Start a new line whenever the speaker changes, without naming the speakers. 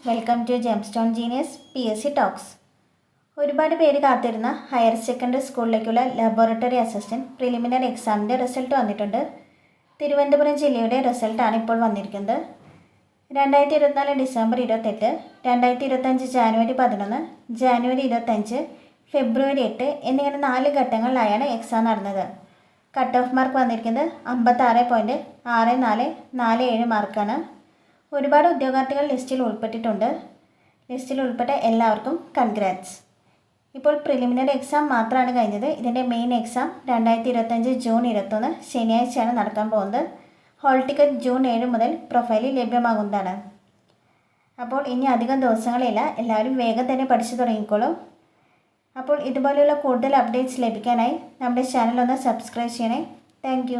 Welcome to Gemstone Genius PSC talks. ഒരുപാട് പേര് കാത്തിരുന്ന ഹയർ സെക്കൻഡറി സ്കൂളിലേക്കുള്ള ലബോറട്ടറി അസിസ്റ്റൻറ്റ് പ്രിലിമിനറി എക്സാമിൻ്റെ റിസൾട്ട് വന്നിട്ടുണ്ട്. തിരുവനന്തപുരം ജില്ലയുടെ റിസൾട്ടാണ് ഇപ്പോൾ വന്നിരിക്കുന്നത്. 2024 ഡിസംബർ 28, 2025 ജാനുവരി 11, ജാനുവരി 25, ഫെബ്രുവരി 8 എന്നിങ്ങനെ 4 ഘട്ടങ്ങളിലായാണ് എക്സാം നടന്നത്. കട്ട് ഓഫ് മാർക്ക് വന്നിരിക്കുന്നത് 56.6447 മാർക്കാണ്. ഒരുപാട് ഉദ്യോഗാർത്ഥികൾ ലിസ്റ്റിൽ ഉൾപ്പെട്ടിട്ടുണ്ട്. ലിസ്റ്റിൽ ഉൾപ്പെട്ട എല്ലാവർക്കും കൺഗ്രാറ്റ്സ്. ഇപ്പോൾ പ്രിലിമിനറി എക്സാം മാത്രമാണ് കഴിഞ്ഞത്. ഇതിൻ്റെ മെയിൻ എക്സാം 2025 ജൂൺ 21 ശനിയാഴ്ചയാണ് നടക്കാൻ പോകുന്നത്. ഹോൾ ടിക്കറ്റ് ജൂൺ 7 മുതൽ പ്രൊഫൈലിൽ ലഭ്യമാകുന്നതാണ്. അപ്പോൾ ഇനി അധികം ദിവസങ്ങളില്ല, എല്ലാവരും വേഗം തന്നെ പഠിച്ചു തുടങ്ങിക്കോളൂ. അപ്പോൾ ഇതുപോലെയുള്ള കൂടുതൽ അപ്ഡേറ്റ്സ് ലഭിക്കാനായി നമ്മുടെ ചാനൽ ഒന്ന് സബ്സ്ക്രൈബ് ചെയ്യണേ. താങ്ക്